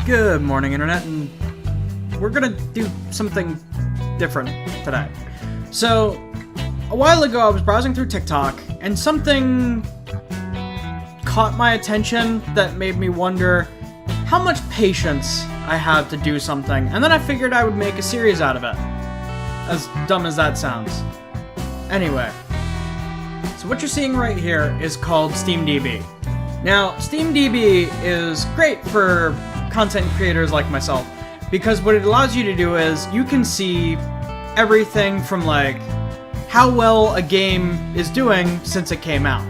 Good morning, Internet, and we're gonna do something different today. So, a while ago I was browsing through TikTok, and something caught my attention that made me wonder how much patience I have to do something, and then I figured I would make a series out of it. As dumb as that sounds. Anyway, so what you're seeing right here is called SteamDB. Now, SteamDB is great for content creators like myself, because what it allows you to do is you can see everything from like how well a game is doing since it came out.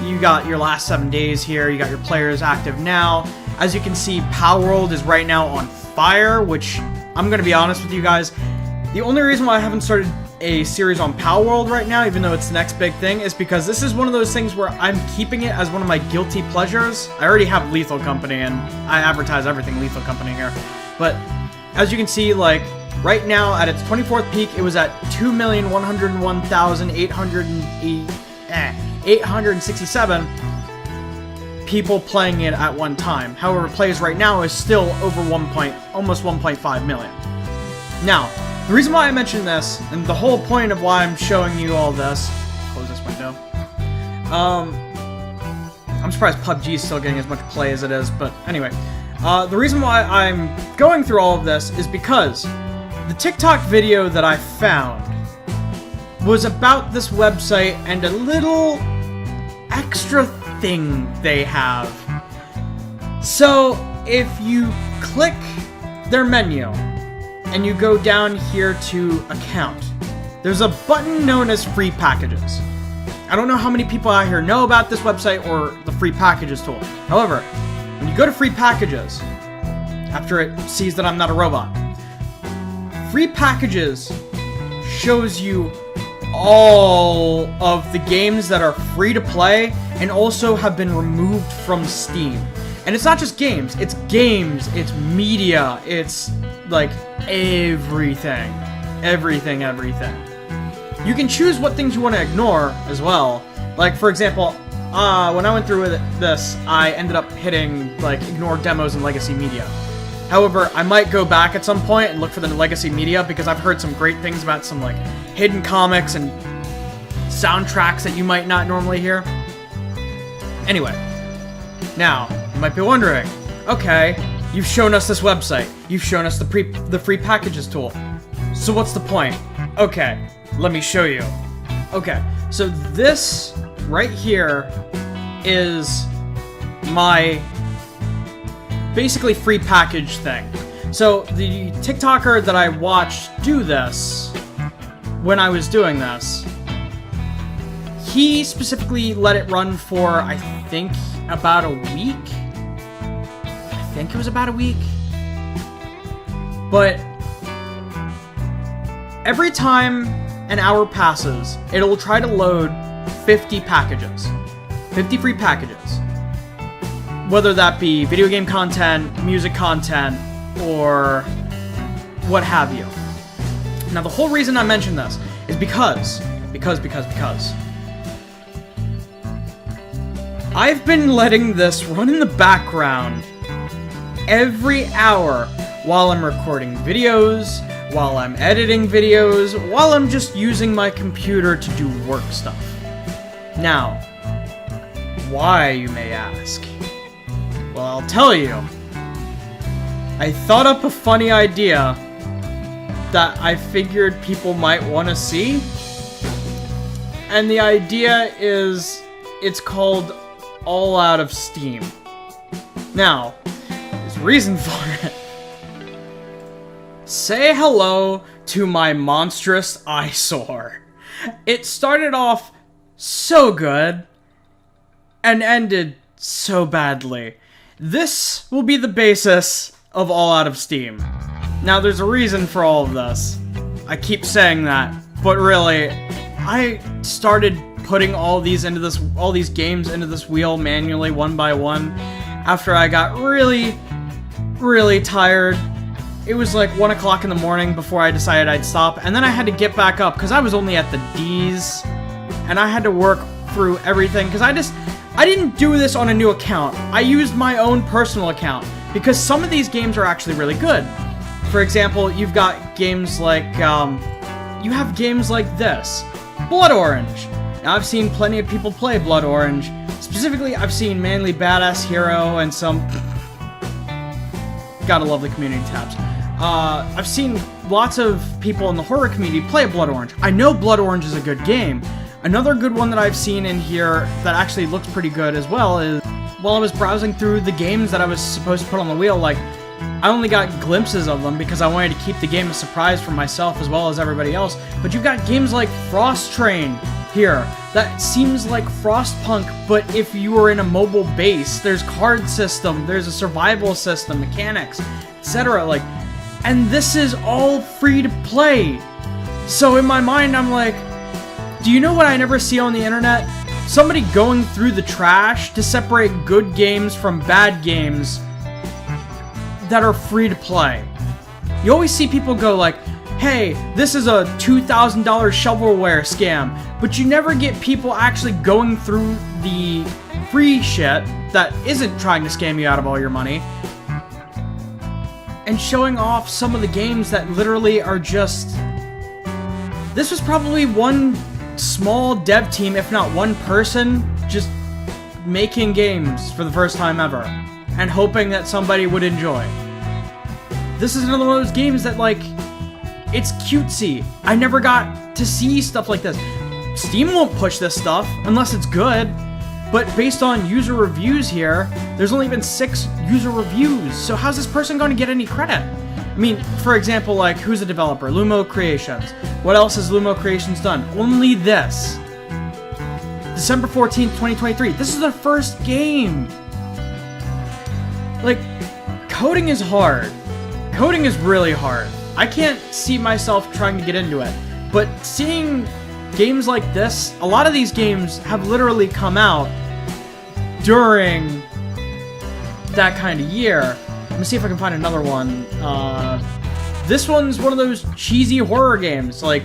You got your last 7 days here, you got your players active now. As you can see, Palworld is right now on fire, which I'm gonna be honest with you guys, the only reason why I haven't started a series on Palworld right now, even though it's the next big thing, is because this is one of those things where I'm keeping it as one of my guilty pleasures. I already have Lethal Company, and I advertise everything Lethal Company here. But as you can see, like, right now, at its 24th peak, it was at 2,101,867 people playing it at one time. However, plays right now is still over almost 1.5 million. Now, the reason why I mentioned this, and the whole point of why I'm showing you all this, close this window, I'm surprised PUBG is still getting as much play as it is, but anyway, the reason why I'm going through all of this is because the TikTok video that I found was about this website and a little extra thing they have. So, if you click their menu, and you go down here to account, there's a button known as free packages. I don't know how many people out here know about this website or the free packages tool. However, when you go to free packages, after it sees that I'm not a robot, free packages shows you all of the games that are free to play and also have been removed from Steam. And it's not just games, it's media, it's like everything. You can choose what things you want to ignore as well. Like, for example, when I went through with this, I ended up hitting, like, ignore demos and legacy media. However, I might go back at some point and look for the legacy media because I've heard some great things about some, like, hidden comics and soundtracks that you might not normally hear. Anyway, now, you might be wondering, okay, you've shown us this website. You've shown us the free packages tool. So what's the point? Okay, let me show you. Okay, so this right here is my basically free package thing. So the TikToker that I watched do this when I was doing this, he specifically let it run for, I think, about a week. I think it was about a week. But every time an hour passes, it'll try to load 50 packages. 50 free packages. Whether that be video game content, music content, or what have you. Now, the whole reason I mention this is because I've been letting this run in the background every hour while I'm recording videos, while I'm editing videos, while I'm just using my computer to do work stuff. Now, why, you may ask? Well, I'll tell you. I thought up a funny idea that I figured people might want to see. And the idea is, it's called All Out of Steam. Now, there's a reason for it. Say hello to my monstrous eyesore. It started off so good and ended so badly. This will be the basis of All Out of Steam. Now, there's a reason for all of this. I keep saying that, but really, I started putting all these games into this wheel manually, one by one, after I got really, really tired. It was like 1 o'clock in the morning before I decided I'd stop, and then I had to get back up because I was only at the D's, and I had to work through everything because I didn't do this on a new account. I used my own personal account because some of these games are actually really good. For example, you've got games like, you have games like this, Blood Orange. Now, I've seen plenty of people play Blood Orange. Specifically, I've seen Manly Badass Hero and some... Gotta love the community tabs. I've seen lots of people in the horror community play Blood Orange. I know Blood Orange is a good game. Another good one that I've seen in here that actually looks pretty good as well is, while I was browsing through the games that I was supposed to put on the wheel, like, I only got glimpses of them because I wanted to keep the game a surprise for myself as well as everybody else. But you've got games like Frost Train here that seems like Frostpunk, but if you were in a mobile base, there's card system, there's a survival system, mechanics, etc. Like, and this is all free to play. So in my mind, I'm like, do you know what I never see on the internet? Somebody going through the trash to separate good games from bad games that are free to play. You always see people go like, hey, this is a $2,000 shovelware scam, but you never get people actually going through the free shit that isn't trying to scam you out of all your money and showing off some of the games that literally are just... This was probably one small dev team, if not one person, just making games for the first time ever and hoping that somebody would enjoy. This is another one of those games that, like, it's cutesy. I never got to see stuff like this. Steam won't push this stuff unless it's good, but based on user reviews here, there's only been 6 user reviews, so how's this person going to get any credit? I mean, for example, like, who's the developer? Lumo Creations. What else has Lumo Creations done? Only this. December 14th, 2023. This is their first game. Like, coding is hard. Coding is really hard. I can't see myself trying to get into it. But seeing games like this, a lot of these games have literally come out during that kind of year. Let me see if I can find another one. This one's one of those cheesy horror games. Like,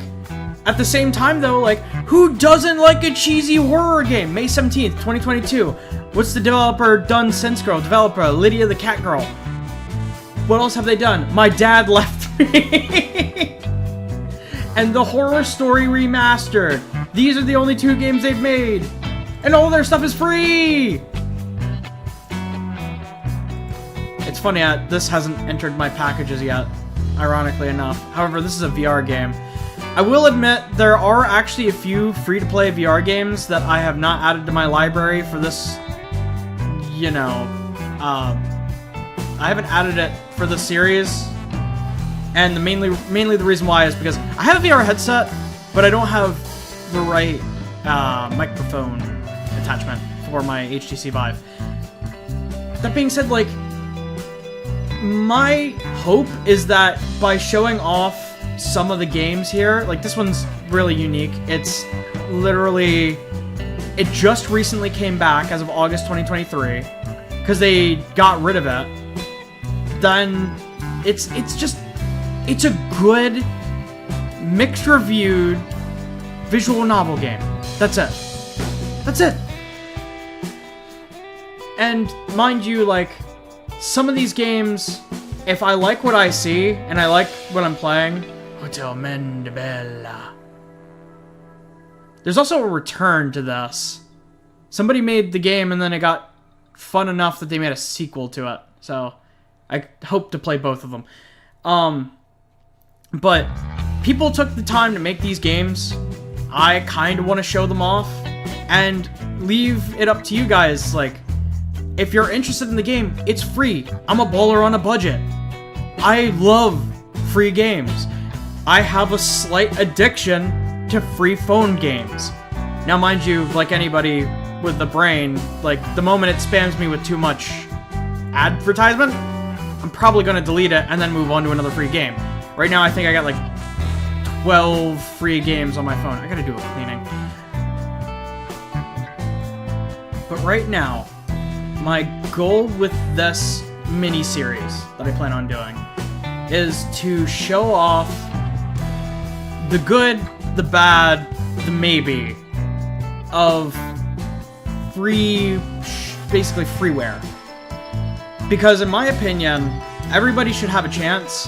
at the same time though, like, who doesn't like a cheesy horror game? May 17th, 2022. What's the developer done since, girl? Developer, Lydia the Cat Girl. What else have they done? My Dad Left Me. And The Horror Story Remastered. These are the only 2 games they've made. And all their stuff is free! It's funny, this hasn't entered my packages yet, ironically enough. However, this is a VR game. I will admit, there are actually a few free-to-play VR games that I have not added to my library for this, you know, I haven't added it for the series, and mainly the reason why is because I have a VR headset, but I don't have the right microphone attachment for my HTC Vive. That being said, like, my hope is that by showing off some of the games here, like this one's really unique. It's literally, it just recently came back as of August 2023 because they got rid of it. Then it's a good mixed reviewed visual novel game. That's it. That's it. And mind you, like, some of these games, if I like what I see and I like what I'm playing, Hotel Mendebella. There's also a return to this. Somebody made the game and then it got fun enough that they made a sequel to it. So I hope to play both of them. But people took the time to make these games. I kind of want to show them off and leave it up to you guys. Like, if you're interested in the game, it's free. I'm a baller on a budget. I love free games. I have a slight addiction to free phone games. Now, mind you, like anybody with the brain, like, the moment it spams me with too much advertisement, I'm probably going to delete it and then move on to another free game. Right now, I think I got like 12 free games on my phone. I gotta do a cleaning. But right now, my goal with this mini-series that I plan on doing is to show off the good, the bad, the maybe of free, basically freeware. Because in my opinion, everybody should have a chance.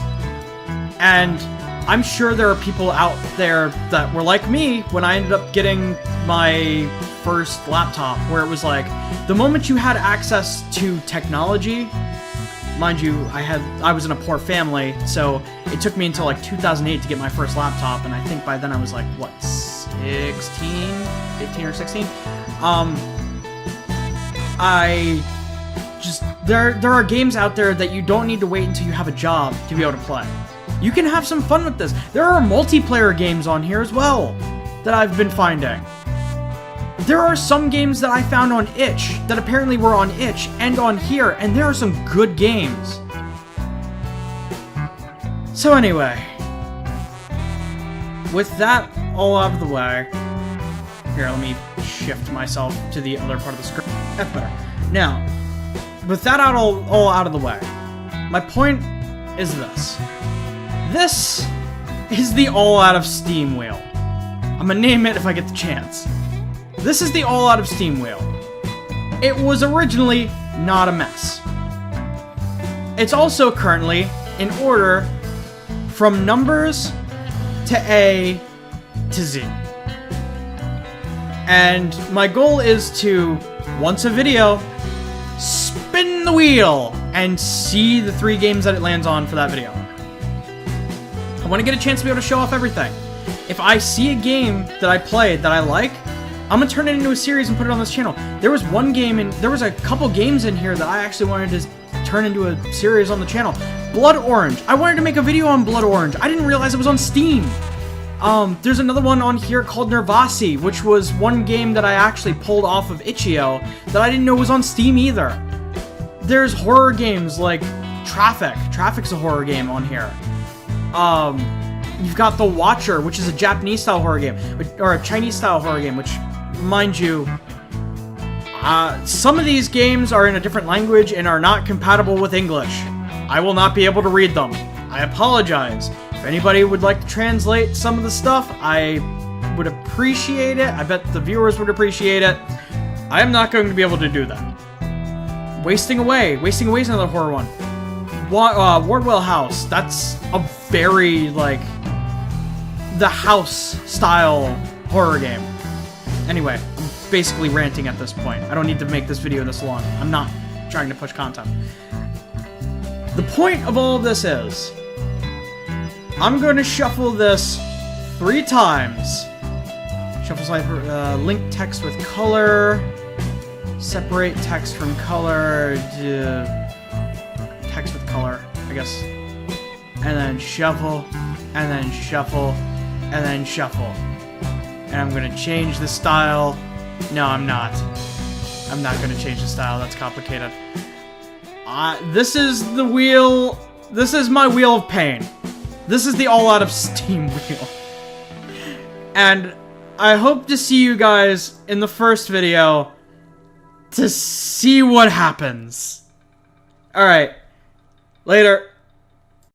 And I'm sure there are people out there that were like me when I ended up getting my first laptop, where it was like, the moment you had access to technology, mind you, I was in a poor family, so it took me until like 2008 to get my first laptop, and I think by then I was like, what, 15 or 16? There are games out there that you don't need to wait until you have a job to be able to play. You can have some fun with this. There are multiplayer games on here as well that I've been finding. There are some games that I found on itch that apparently were on itch and on here, and there are some good games. So anyway, with that all out of the way, here, let me shift myself to the other part of the screen. That's better. Now, with that all out of the way, my point is this. This is the all out of Steam wheel. I'm gonna name it if I get the chance. This is the all out of Steam wheel. It was originally not a mess. It's also currently in order from numbers to A to Z. And my goal is to, once a video, spin the wheel and see the 3 games that it lands on for that video. I want to get a chance to be able to show off everything. If I see a game that I played that I like, I'm gonna turn it into a series and put it on this channel. There was a couple games in here that I actually wanted to turn into a series on the channel. Blood Orange. I wanted to make a video on Blood Orange. I didn't realize it was on Steam. There's another one on here called Nervasi, which was one game that I actually pulled off of itch.io that I didn't know was on Steam either. There's horror games like Traffic. Traffic's a horror game on here. You've got The Watcher, which is a Japanese-style horror game, or a Chinese-style horror game, which, mind you, some of these games are in a different language and are not compatible with English. I will not be able to read them. I apologize. If anybody would like to translate some of the stuff, I would appreciate it. I bet the viewers would appreciate it. I am not going to be able to do that. Wasting Away. Wasting Away is another horror one. Wardwell House. That's a very, like, the House-style horror game. Anyway, I'm basically ranting at this point. I don't need to make this video this long. I'm not trying to push content. The point of all of this is, I'm going to shuffle this 3 times. Shuffle cipher, link text with color, separate text from color, text with color, I guess. And then shuffle, and then shuffle, and then shuffle. And I'm going to change the style. No, I'm not. I'm not going to change the style. That's complicated. This is the wheel. This is my wheel of pain. This is the all out of Steam wheel. And I hope to see you guys in the first video to see what happens. Alright. Later.